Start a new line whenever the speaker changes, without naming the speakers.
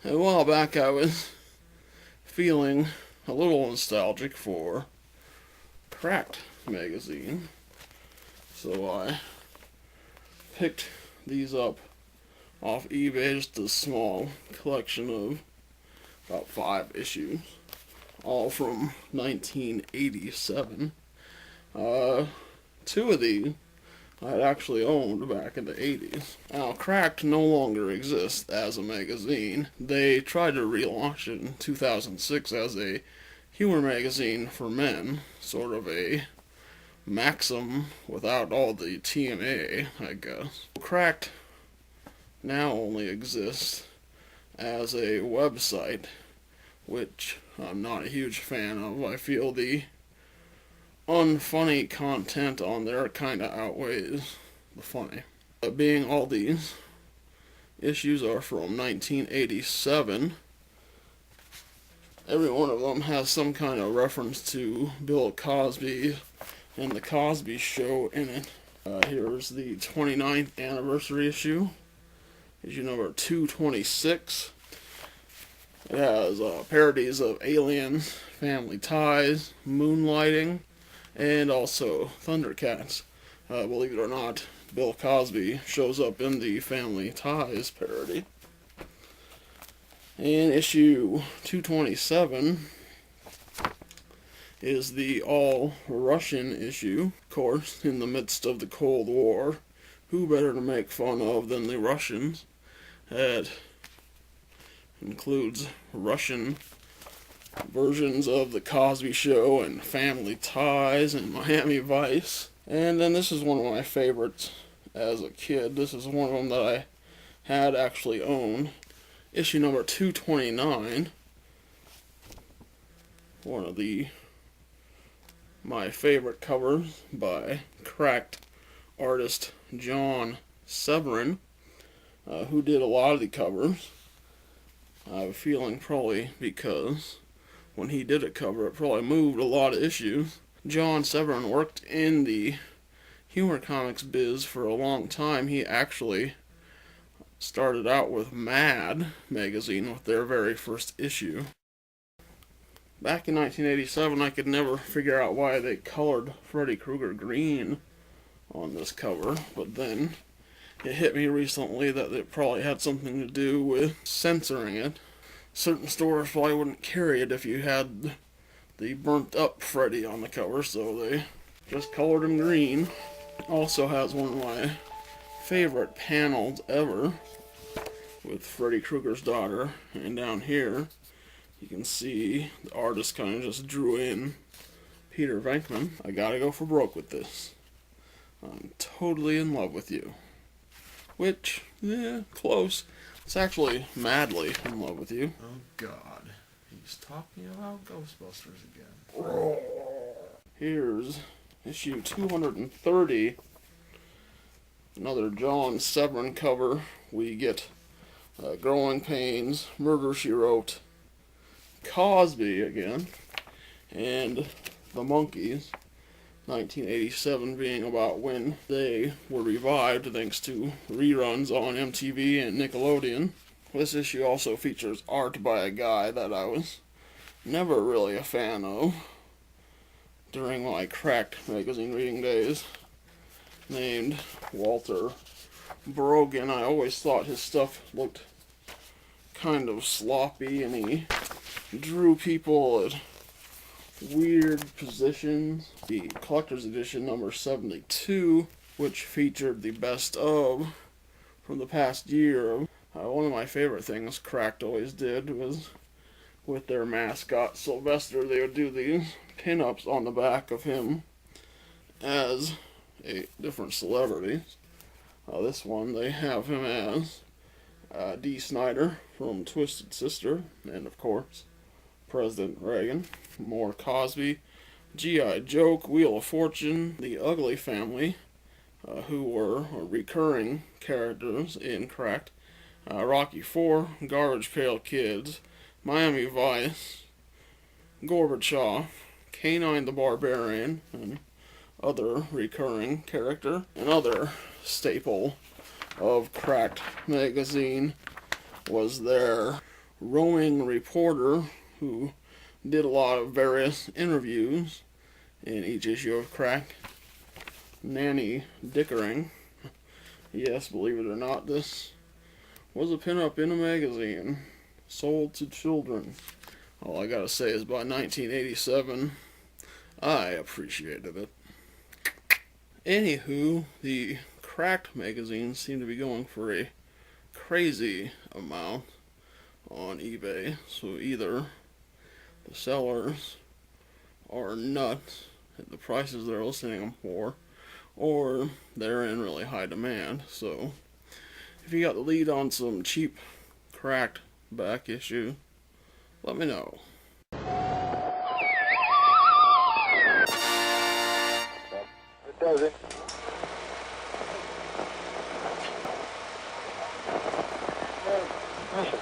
A while back I was feeling a little nostalgic for Cracked magazine, so I picked these up off eBay, just a small collection of about 5 issues, all from 1987. Two of these I had actually owned back in the 80s. Now, Cracked no longer exists as a magazine. They tried to relaunch it in 2006 as a humor magazine for men, sort of a Maxim without all the TMA, I guess. Cracked now only exists as a website, which I'm not a huge fan of. I feel the unfunny content on there kind of outweighs the funny. Being all these issues are from 1987, every one of them has some kind of reference to Bill Cosby and the Cosby Show in it. Here's the 29th anniversary issue number 226. It has parodies of Aliens, Family Ties, Moonlighting, and also Thundercats. Believe it or not, Bill Cosby shows up in the Family Ties parody. And issue 227 is the all-Russian issue. Of course, in the midst of the Cold War, who better to make fun of than the Russians? It includes Russian versions of The Cosby Show and Family Ties and Miami Vice. And then this is one of my favorites as a kid. This is one of them that I had actually owned. Issue number 229. One of my favorite covers by Cracked artist John Severin, who did a lot of the covers. I have a feeling probably because when he did a cover, it probably moved a lot of issues. John Severin worked in the humor comics biz for a long time. He actually started out with Mad magazine with their very first issue. Back in 1987, I could never figure out why they colored Freddy Krueger green on this cover, but then it hit me recently that it probably had something to do with censoring it. Certain stores probably wouldn't carry it if you had the burnt up Freddy on the cover, so they just colored him green. Also has one of my favorite panels ever with Freddy Krueger's daughter, and down here you can see the artist kind of just drew in Peter Venkman. I gotta go for broke with this. I'm totally in love with you. Which, close. It's actually madly in love with you.
Oh God, he's talking about Ghostbusters again.
Here's issue 230. Another John Severin cover. We get Growing Pains, Murder, She Wrote, Cosby again, and The Monkees. 1987 being about when they were revived thanks to reruns on MTV and Nickelodeon. This issue also features art by a guy that I was never really a fan of during my Cracked magazine reading days, named Walter Brogan. I always thought his stuff looked kind of sloppy, and he drew people at weird positions. The collector's edition number 72, which featured the best of from the past year. One of my favorite things Cracked always did was with their mascot Sylvester, they would do these pin-ups on the back of him as a different celebrities. This one they have him as Dee Snider from Twisted Sister, and of course President Reagan. More Cosby, G.I. Joke, Wheel of Fortune, The Ugly Family, who were recurring characters in Cracked, Rocky IV, Garbage Pail Kids, Miami Vice, Gorbachev, Canine the Barbarian, and other recurring character. Another staple of Cracked magazine was their roving reporter who did a lot of various interviews in each issue of Crack, Nanny Dickering. Yes, believe it or not, this was a pinup in a magazine sold to children. All I gotta say is by 1987, I appreciated it. Anywho, the Cracked magazines seem to be going for a crazy amount on eBay, so either the sellers are nuts at the prices they're listing them for, or they're in really high demand. So if you got the lead on some cheap Cracked back issue, let me know.
It does it. Mission.